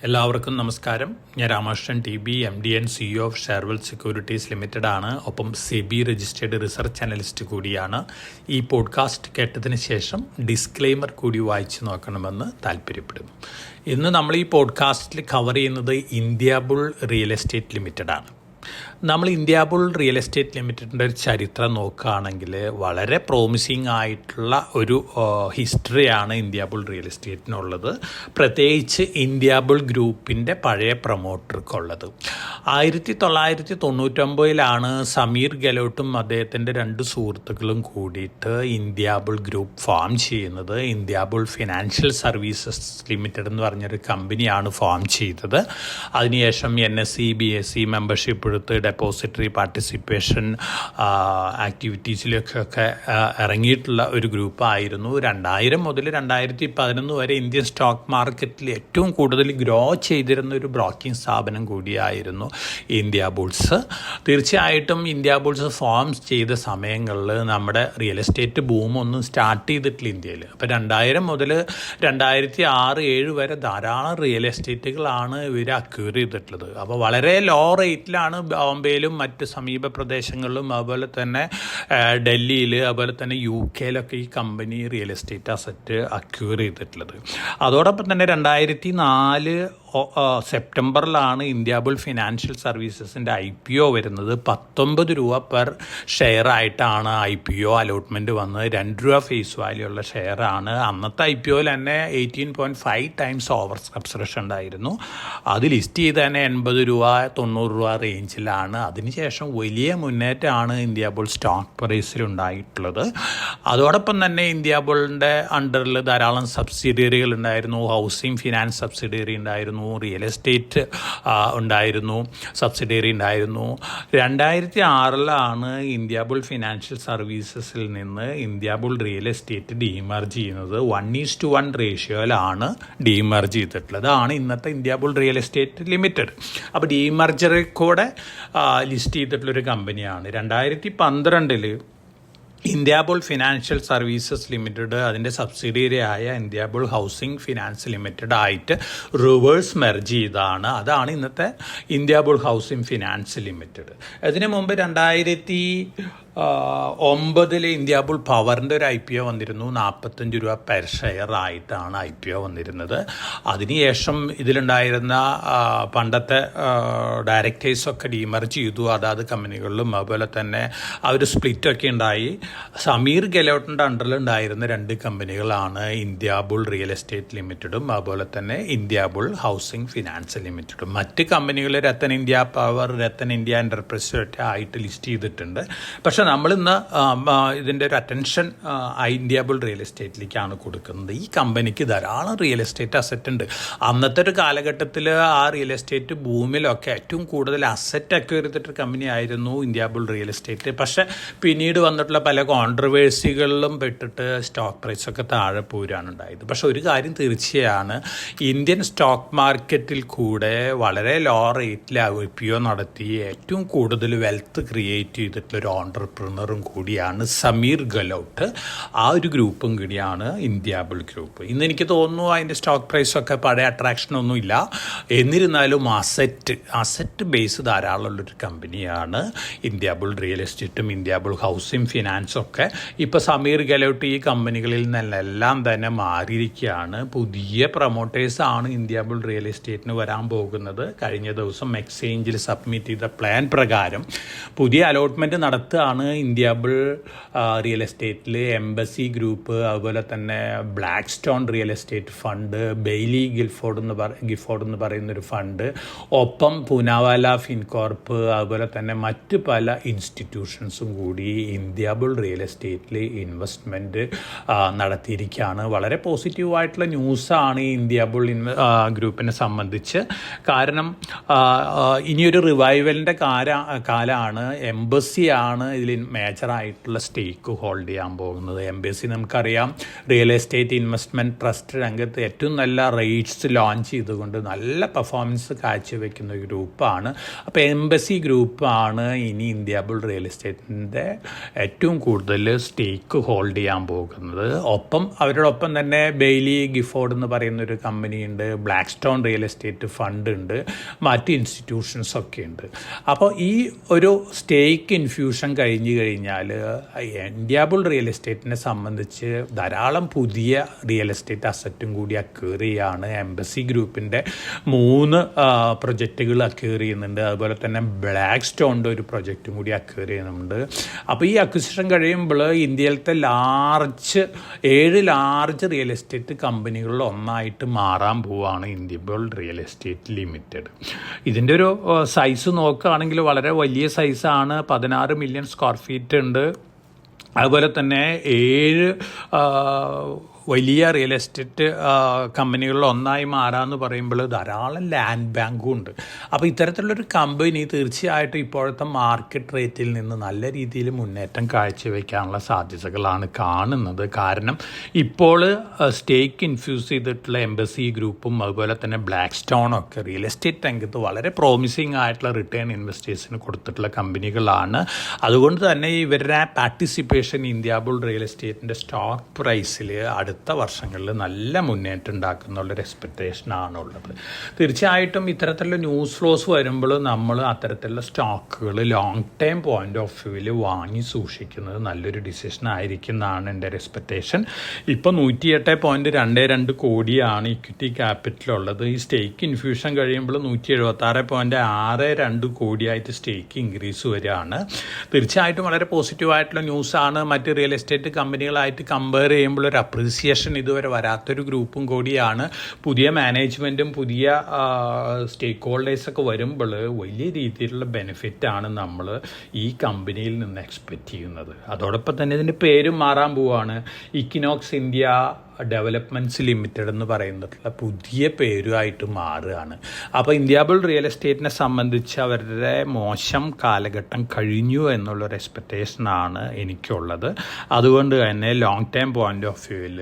എല്ലാവർക്കും നമസ്കാരം. ഞാൻ Ramakrishnan TB MD and CEO of Sharewell securities limited ആണ്. ഒപ്പം SEBI രജിസ്റ്റേർഡ് റിസർച്ച് അനലിസ്റ്റ് കൂടിയാണ്. ഈ പോഡ്കാസ്റ്റ് കേട്ടതിന് ശേഷം ഡിസ്ക്ലെയിമർ കൂടി വായിച്ചു നോക്കണമെന്ന് താല്പര്യപ്പെടുന്നു. ഇന്ന് നമ്മൾ ഈ പോഡ്കാസ്റ്റിൽ കവർ ചെയ്യുന്നത് ഇന്ത്യാബുൾ റിയൽ എസ്റ്റേറ്റ് ലിമിറ്റഡ് ആണ്. നമ്മൾ ഇന്ത്യാബുൾ റിയൽ എസ്റ്റേറ്റ് ലിമിറ്റഡിൻ്റെ ഒരു ചരിത്രം നോക്കുകയാണെങ്കിൽ വളരെ പ്രോമിസിങ് ആയിട്ടുള്ള ഒരു ഹിസ്റ്ററിയാണ് ഇന്ത്യാബുൾ റിയൽ എസ്റ്റേറ്റിനുള്ളത്. പ്രത്യേകിച്ച് ഇന്ത്യാബുൾ ഗ്രൂപ്പിൻ്റെ പഴയ പ്രൊമോട്ടർക്കുള്ളത്. 1999 സമീർ ഗെലോട്ടും അദ്ദേഹത്തിൻ്റെ 2 സുഹൃത്തുക്കളും കൂടിയിട്ട് ഇന്ത്യാബുൾ ഗ്രൂപ്പ് ഫോം ചെയ്യുന്നത്. ഇന്ത്യാബുൾ ഫിനാൻഷ്യൽ സർവീസസ് ലിമിറ്റഡ് എന്ന് പറഞ്ഞൊരു കമ്പനിയാണ് ഫോം ചെയ്തത്. അതിനുശേഷം NSE BSE മെമ്പർഷിപ്പ് എടുത്ത് ഡെപ്പോസിറ്ററി പാർട്ടിസിപ്പേഷൻ ആക്ടിവിറ്റീസിലേക്കൊക്കെ ഇറങ്ങിയിട്ടുള്ള ഒരു ഗ്രൂപ്പായിരുന്നു. 2000 മുതൽ 2011 വരെ ഇന്ത്യൻ സ്റ്റോക്ക് മാർക്കറ്റിൽ ഏറ്റവും കൂടുതൽ ഗ്രോ ചെയ്തിരുന്ന ഒരു ബ്രോക്കിംഗ് സ്ഥാപനം കൂടിയായിരുന്നു ഇന്ത്യാബുൾസ്. തീർച്ചയായിട്ടും ഇന്ത്യാബുൾസ് ഫോം ചെയ്ത സമയങ്ങളിൽ നമ്മുടെ റിയൽ എസ്റ്റേറ്റ് ബൂമൊന്നും സ്റ്റാർട്ട് ചെയ്തിട്ടില്ല ഇന്ത്യയിൽ. അപ്പോൾ 2000 മുതൽ 2006-2007 വരെ ധാരാളം റിയൽ എസ്റ്റേറ്റുകളാണ് ഇവർ അക്വയർ ചെയ്തിട്ടുള്ളത്. അപ്പോൾ വളരെ ലോ റേറ്റിലാണ് ബോംബെയിലും മറ്റ് സമീപ പ്രദേശങ്ങളിലും അതുപോലെ തന്നെ ഡൽഹിയിൽ അതുപോലെ തന്നെ UK ഈ company real estate asset acquire ചെയ്തിട്ടുള്ളത്. അതോടൊപ്പം തന്നെ 2004 സെപ്റ്റംബറിലാണ് ഇന്ത്യാബുൾ ഫിനാൻഷ്യൽ സർവീസസിൻ്റെ IPO വരുന്നത്. 19 രൂപ പെർ ഷെയർ ആയിട്ടാണ് IPO അലോട്ട്മെൻറ്റ് വന്നത്. 2 രൂപ ഫേസ് വാല്യൂ ഉള്ള ഷെയറാണ്. അന്നത്തെ IPOയിൽ തന്നെ 18.5 ടൈംസ് ഓവർ സബ്സ്ക്രിപ്ഷൻ ഉണ്ടായിരുന്നു. അത് ലിസ്റ്റ് ചെയ്ത് തന്നെ 80 രൂപ 90 രൂപ റേഞ്ചിലാണ്. അതിനുശേഷം വലിയ മുന്നേറ്റമാണ് ഇന്ത്യാബുൾ സ്റ്റോക്ക് പ്രൈസിൽ ഉണ്ടായിട്ടുള്ളത്. അതോടൊപ്പം തന്നെ ഇന്ത്യാബുളിൻ്റെ അണ്ടറിൽ ധാരാളം സബ്സിഡിയറികൾ ഉണ്ടായിരുന്നു. ഹൗസിംഗ് ഫിനാൻസ് സബ്സിഡിയറി ഉണ്ടായിരുന്നു, റിയൽ എസ്റ്റേറ്റ് ഉണ്ടായിരുന്നു, സബ്സിഡിയറി ഉണ്ടായിരുന്നു. 2006 ഇന്ത്യാബുൾ ഫിനാൻഷ്യൽ സർവീസസിൽ നിന്ന് ഇന്ത്യാബുൾ റിയൽ എസ്റ്റേറ്റ് ഡീമർജ് ചെയ്യുന്നത്. 1:1 റേഷ്യോയിലാണ് ഡീമർജ് ചെയ്തിട്ടുള്ളത്. ആണ് ഇന്നത്തെ ഇന്ത്യാബുൾ റിയൽ എസ്റ്റേറ്റ് ലിമിറ്റഡ്. അപ്പോൾ ഡീമർജറിൽ കൂടെ ലിസ്റ്റ് ചെയ്തിട്ടുള്ളൊരു കമ്പനിയാണ്. 2012 ഇന്ത്യാബുൾ ഫിനാൻഷ്യൽ സർവീസസ് ലിമിറ്റഡ് അതിൻ്റെ സബ്സിഡിയറിയായ ഇന്ത്യാബുൾ ഹൗസിംഗ് ഫിനാൻസ് ലിമിറ്റഡ് ആയിട്ട് റിവേഴ്സ് മെർജ് ചെയ്താണ്. അതാണ് ഇന്നത്തെ ഇന്ത്യാബുൾ ഹൗസിംഗ് ഫിനാൻസ് ലിമിറ്റഡ്. അതിനു മുമ്പ് 2009 ഇന്ത്യാബുൾ പവറിൻ്റെ ഒരു IPO വന്നിരുന്നു. 45 രൂപ പെർ ഷെയർ ആയിട്ടാണ് IPO വന്നിരുന്നത്. അതിനുശേഷം ഇതിലുണ്ടായിരുന്ന പണ്ടത്തെ ഡയറക്ടേഴ്സൊക്കെ ഡീമർജ് ചെയ്തു അതാത് കമ്പനികളിലും. അതുപോലെ തന്നെ ആ ഒരു സ്പ്ലിറ്റൊക്കെ ഉണ്ടായി. സമീർ ഗെലോട്ടിൻ്റെ അണ്ടറിലുണ്ടായിരുന്ന 2 കമ്പനികളാണ് ഇന്ത്യാബുൾ റിയൽ എസ്റ്റേറ്റ് ലിമിറ്റഡും അതുപോലെ തന്നെ ഇന്ത്യാബുൾ ഹൗസിംഗ് ഫിനാൻസ് ലിമിറ്റഡും. മറ്റ് കമ്പനികൾ Rattan India power, Rattan India enterprise ആയിട്ട് ലിസ്റ്റ് ചെയ്തിട്ടുണ്ട്. പക്ഷേ നമ്മളിന്ന് ഇതിൻ്റെ ഒരു അറ്റൻഷൻ ഇന്ത്യാബുൾ റിയൽ എസ്റ്റേറ്റിലേക്കാണ് കൊടുക്കുന്നത്. ഈ കമ്പനിക്ക് ധാരാളം റിയൽ എസ്റ്റേറ്റ് അസറ്റ് ഉണ്ട്. അന്നത്തെ ഒരു കാലഘട്ടത്തിൽ ആ റിയൽ എസ്റ്റേറ്റ് ഭൂമിയിലൊക്കെ ഏറ്റവും കൂടുതൽ അസറ്റ് അക്വയർ ചെയ്തിട്ടൊരു കമ്പനി ആയിരുന്നു ഇന്ത്യാബുൾ റിയൽ എസ്റ്റേറ്റ്. പക്ഷേ പിന്നീട് വന്നിട്ടുള്ള പല കോൺട്രവേഴ്സികളിലും പെട്ടിട്ട് സ്റ്റോക്ക് പ്രൈസൊക്കെ താഴെ പോരാണ് ഉണ്ടായത്. പക്ഷെ ഒരു കാര്യം തീർച്ചയാണ്, ഇന്ത്യൻ സ്റ്റോക്ക് മാർക്കറ്റിൽ കൂടെ വളരെ ലോ റേറ്റിൽ IPO നടത്തി ഏറ്റവും കൂടുതൽ വെൽത്ത് ക്രിയേറ്റ് ചെയ്തിട്ടുള്ളൊരു ഓൺട്രപ്രണറും കൂടിയാണ് സമീർ ഗെലോട്ട്. ആ ഒരു ഗ്രൂപ്പും കൂടിയാണ് ഇന്ത്യാബുൾ ഗ്രൂപ്പ്. ഇന്ന് എനിക്ക് തോന്നുന്നു അതിൻ്റെ സ്റ്റോക്ക് പ്രൈസൊക്കെ പഴയ അട്രാക്ഷനൊന്നും ഇല്ല. എന്നിരുന്നാലും അസറ്റ് ബേസ് ധാരാളമുള്ളൊരു കമ്പനിയാണ് ഇന്ത്യാബുൾ റിയൽ എസ്റ്റേറ്റും ഇന്ത്യാബുൾ ഹൗസിംഗ് ഫിനാൻസൊക്കെ. ഇപ്പോൾ സമീർ ഗെലോട്ട് ഈ കമ്പനികളിൽ നിന്നെല്ലാം തന്നെ മാറിയിരിക്കുകയാണ്. പുതിയ പ്രൊമോട്ടേഴ്സാണ് ഇന്ത്യാബുൾ റിയൽ എസ്റ്റേറ്റിന് വരാൻ പോകുന്നത്. കഴിഞ്ഞ ദിവസം എക്സ്ചേഞ്ചിൽ സബ്മിറ്റ് ചെയ്ത പ്ലാൻ പ്രകാരം പുതിയ അലോട്ട്മെൻറ്റ് നടത്തുകയാണ്. ഇന്ത്യാബിൾ റിയൽ എസ്റ്റേറ്റിൽ എംബസി ഗ്രൂപ്പ്, അതുപോലെ തന്നെ Blackstone real estate fund, Baillie Gifford എന്ന് പറയുന്നൊരു ഫണ്ട്, ഒപ്പം പൂനാവാല ഫിൻകോർപ്പ്, അതുപോലെ തന്നെ മറ്റ് പല ഇൻസ്റ്റിറ്റ്യൂഷൻസും കൂടി ഇന്ത്യാബിൾ റിയൽ എസ്റ്റേറ്റിൽ ഇൻവെസ്റ്റ്മെൻറ്റ് നടത്തിയിരിക്കുകയാണ്. വളരെ പോസിറ്റീവായിട്ടുള്ള ന്യൂസാണ് ഈ ഇന്ത്യാബിൾ ഗ്രൂപ്പിനെ സംബന്ധിച്ച്. കാരണം ഇനിയൊരു റിവൈവലിൻ്റെ കാലമാണ്. എംബസിയാണ് ഇതിൽ മേജറായിട്ടുള്ള സ്റ്റേക്ക് ഹോൾഡ് ചെയ്യാൻ പോകുന്നത്. എംബസി നമുക്കറിയാം റിയൽ എസ്റ്റേറ്റ് ഇൻവെസ്റ്റ്മെൻറ്റ് ട്രസ്റ്റ് രംഗത്ത് ഏറ്റവും നല്ല റേറ്റ്സ് ലോഞ്ച് ചെയ്തുകൊണ്ട് നല്ല പെർഫോമൻസ് കാഴ്ചവെക്കുന്ന ഒരു ഗ്രൂപ്പാണ്. അപ്പോൾ എംബസി ഗ്രൂപ്പാണ് ഇനി ഇന്ത്യ ബുൾ റിയൽ എസ്റ്റേറ്റിൻ്റെ ഏറ്റവും കൂടുതൽ സ്റ്റേക്ക് ഹോൾഡ് ചെയ്യാൻ പോകുന്നത്. അവരോടൊപ്പം തന്നെ ബെയ്ലി ഗിഫോർഡ് എന്ന് പറയുന്നൊരു കമ്പനിയുണ്ട്, Blackstone real estate fund ഉണ്ട്, മറ്റ് ഇൻസ്റ്റിറ്റ്യൂഷൻസൊക്കെ ഉണ്ട്. അപ്പോൾ ഈ ഒരു സ്റ്റേക്ക് ഇൻഫ്യൂഷൻ കഴിഞ്ഞു കഴിഞ്ഞാൽ ഇന്ത്യ ബുൾ റിയൽ എസ്റ്റേറ്റിനെ സംബന്ധിച്ച് ധാരാളം പുതിയ റിയൽ എസ്റ്റേറ്റ് അസറ്റും കൂടി അക്വയർ ചെയ്യുകയാണ്. എംബസി ഗ്രൂപ്പിൻ്റെ 3 പ്രൊജക്റ്റുകൾ അക്വയർ ചെയ്യുന്നുണ്ട്. അതുപോലെ തന്നെ ബ്ലാക്ക് സ്റ്റോണിൻ്റെ ഒരു പ്രൊജക്റ്റും കൂടി അക്വയർ ചെയ്യുന്നുണ്ട്. അപ്പോൾ ഈ അക്വിസിഷൻ കഴിയുമ്പോൾ ഇന്ത്യയിലത്തെ 7 ലാർജ് റിയൽ എസ്റ്റേറ്റ് കമ്പനികളിൽ ഒന്നായിട്ട് മാറാൻ പോവുകയാണ് India Bull real estate limited. ഇതിൻ്റെ ഒരു സൈസ് നോക്കുകയാണെങ്കിൽ വളരെ വലിയ സൈസാണ്. 16 മില്യൺ സ്ക്വയർ ഫീറ്റ് ഉണ്ട്. അതുപോലെ തന്നെ 7 വലിയ റിയൽ എസ്റ്റേറ്റ് കമ്പനികളിൽ ഒന്നായി മാറാമെന്ന് പറയുമ്പോൾ ധാരാളം ലാൻഡ് ബാങ്കും ഉണ്ട്. അപ്പോൾ ഇത്തരത്തിലുള്ളൊരു കമ്പനി തീർച്ചയായിട്ടും ഇപ്പോഴത്തെ മാർക്കറ്റ് റേറ്റിൽ നിന്ന് നല്ല രീതിയിൽ മുന്നേറ്റം കാഴ്ചവെക്കാനുള്ള സാധ്യതകളാണ് കാണുന്നത്. കാരണം ഇപ്പോൾ സ്റ്റേക്ക് ഇൻഫ്യൂസ് ചെയ്തിട്ടുള്ള എംബസി ഗ്രൂപ്പും അതുപോലെ തന്നെ ബ്ലാക്ക് സ്റ്റോണും ഒക്കെ റിയൽ എസ്റ്റേറ്റ് രംഗത്ത് വളരെ പ്രോമിസിങ് ആയിട്ടുള്ള റിട്ടേൺ ഇൻവെസ്റ്റേഴ്സിന് കൊടുത്തിട്ടുള്ള കമ്പനികളാണ്. അതുകൊണ്ട് തന്നെ ഇവരുടെ പാർട്ടിസിപ്പേഷൻ ഇന്ത്യ ബുൾ റിയൽ എസ്റ്റേറ്റിൻ്റെ സ്റ്റോക്ക് പ്രൈസിൽ അടുത്ത വർഷങ്ങളിൽ നല്ല മുന്നേറ്റം ഉണ്ടാക്കുന്നുള്ളൊരു എക്സ്പെക്റ്റേഷനാണുള്ളത്. തീർച്ചയായിട്ടും ഇത്തരത്തിലുള്ള ന്യൂസ് ഫ്ലോസ് വരുമ്പോൾ നമ്മൾ അത്തരത്തിലുള്ള സ്റ്റോക്കുകൾ ലോങ് ടൈം പോയിൻ്റ് ഓഫ് വ്യൂവിൽ വാങ്ങി സൂക്ഷിക്കുന്നത് നല്ലൊരു ഡിസിഷൻ ആയിരിക്കും എന്നാണ് എൻ്റെ ഒരു എക്സ്പെക്റ്റേഷൻ. ഇപ്പോൾ 108.22 കോടിയാണ് ഇക്വിറ്റി ക്യാപിറ്റലുള്ളത്. ഈ സ്റ്റേക്ക് ഇൻഫ്യൂഷൻ കഴിയുമ്പോൾ 176.62 കോടിയായിട്ട് സ്റ്റേക്ക് ഇൻക്രീസ് വരികയാണ്. തീർച്ചയായിട്ടും വളരെ പോസിറ്റീവായിട്ടുള്ള ന്യൂസാണ്. മറ്റ് റിയൽ എസ്റ്റേറ്റ് കമ്പനികളായിട്ട് കമ്പയർ ചെയ്യുമ്പോൾ ഒരു അപ്രീസിയേഷൻ ഇതുവരെ വരാത്തൊരു ഗ്രൂപ്പും കൂടിയാണ്. പുതിയ മാനേജ്മെൻറ്റും പുതിയ സ്റ്റേക്ക് ഹോൾഡേഴ്സൊക്കെ വരുമ്പോൾ വലിയ രീതിയിലുള്ള ബെനിഫിറ്റാണ് നമ്മൾ ഈ കമ്പനിയിൽ നിന്ന് എക്സ്പെക്റ്റ് ചെയ്യുന്നത്. അതോടൊപ്പം തന്നെ ഇതിൻ്റെ പേരും മാറാൻ പോവുകയാണ്. ഇക്വിനോക്സ് ഇന്ത്യ ഡെവലപ്മെൻറ്റ്സ് ലിമിറ്റഡ് എന്ന് പറയുന്നിട്ടുള്ള പുതിയ പേരുമായിട്ട് മാറുകയാണ്. അപ്പോൾ ഇന്ത്യ ബുൾ റിയൽ എസ്റ്റേറ്റിനെ സംബന്ധിച്ച് അവരുടെ മോശം കാലഘട്ടം കഴിഞ്ഞു എന്നുള്ളൊരു എക്സ്പെക്റ്റേഷനാണ് എനിക്കുള്ളത്. അതുകൊണ്ട് തന്നെ ലോങ് ടൈം പോയിൻ്റ് ഓഫ് വ്യൂവിൽ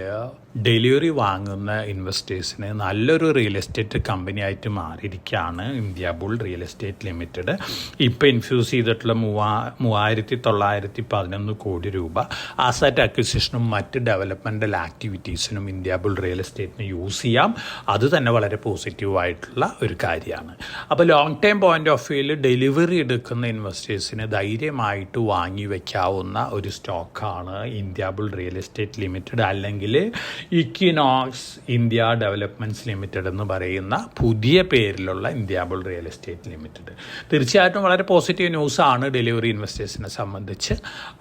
ഡെലിവറി വാങ്ങുന്ന ഇൻവെസ്റ്റേഴ്സിന് നല്ലൊരു റിയൽ എസ്റ്റേറ്റ് കമ്പനിയായിട്ട് മാറിയിരിക്കുകയാണ് India Bull real estate limited. ഇപ്പോൾ ഇൻഫ്യൂസ് ചെയ്തിട്ടുള്ള 3,911 കോടി രൂപ അസറ്റ് അക്വിസിഷനും മറ്റ് ഡെവലപ്മെൻ്റൽ ആക്ടിവിറ്റീസിനും ഇന്ത്യ ബുൾ റിയൽ എസ്റ്റേറ്റിന് യൂസ് ചെയ്യാം. അത് തന്നെ വളരെ പോസിറ്റീവായിട്ടുള്ള ഒരു കാര്യമാണ്. അപ്പോൾ ലോങ് ടൈം പോയിൻ്റ് ഓഫ് വ്യൂവിൽ ഡെലിവറി എടുക്കുന്ന ഇൻവെസ്റ്റേഴ്സിന് ധൈര്യമായിട്ട് വാങ്ങി വയ്ക്കാവുന്ന ഒരു സ്റ്റോക്കാണ് India Bull real estate limited, അല്ലെങ്കിൽ ഇക്വിനോക്സ് ഇന്ത്യ ഡെവലപ്മെൻറ്റ്സ് ലിമിറ്റഡ് എന്ന് പറയുന്ന പുതിയ പേരിലുള്ള India Bull real estate limited. തീർച്ചയായിട്ടും വളരെ പോസിറ്റീവ് ന്യൂസാണ് ഡെലിവറി ഇൻവെസ്റ്റേഴ്സിനെ സംബന്ധിച്ച്.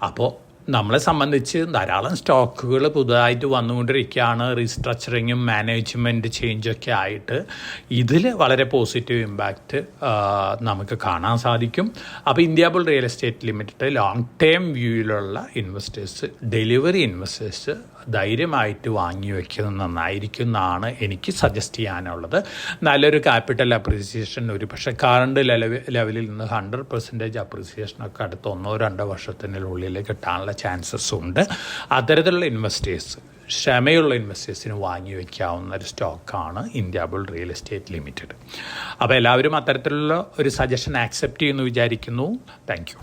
അപ്പോൾ നമ്മളെ സംബന്ധിച്ച് ധാരാളം സ്റ്റോക്കുകൾ പുതുതായിട്ട് വന്നുകൊണ്ടിരിക്കുകയാണ്. റീസ്ട്രക്ചറിങ്ങും മാനേജ്മെൻറ്റ് ചേഞ്ചൊക്കെ ആയിട്ട് ഇതിൽ വളരെ പോസിറ്റീവ് ഇമ്പാക്റ്റ് നമുക്ക് കാണാൻ സാധിക്കും. അപ്പോൾ India Bull real estate limited long term വ്യൂയിലുള്ള ഇൻവെസ്റ്റേഴ്സ്, ഡെലിവറി ഇൻവെസ്റ്റേഴ്സ് ധൈര്യമായിട്ട് വാങ്ങി വയ്ക്കുന്നത് നന്നായിരിക്കും എന്നാണ് എനിക്ക് സജസ്റ്റ് ചെയ്യാനുള്ളത്. നല്ലൊരു ക്യാപിറ്റൽ അപ്രീസിയേഷൻ, ഒരു പക്ഷേ കറണ്ട് ലെവലിൽ നിന്ന് 100% അപ്രീസിയേഷനൊക്കെ അടുത്ത 1-2 വർഷത്തിനുള്ളിൽ കിട്ടാനുള്ള ചാൻസസ് ഉണ്ട്. അത്തരത്തിലുള്ള ഇൻവെസ്റ്റേഴ്സ്, ക്ഷമയുള്ള ഇൻവെസ്റ്റേഴ്സിന് വാങ്ങി വയ്ക്കാവുന്ന ഒരു സ്റ്റോക്കാണ് India Bull real estate limited. അപ്പോൾ എല്ലാവരും അത്തരത്തിലുള്ള ഒരു സജഷൻ ആക്സെപ്റ്റ് ചെയ്യുമെന്ന് വിചാരിക്കുന്നു. Thank you.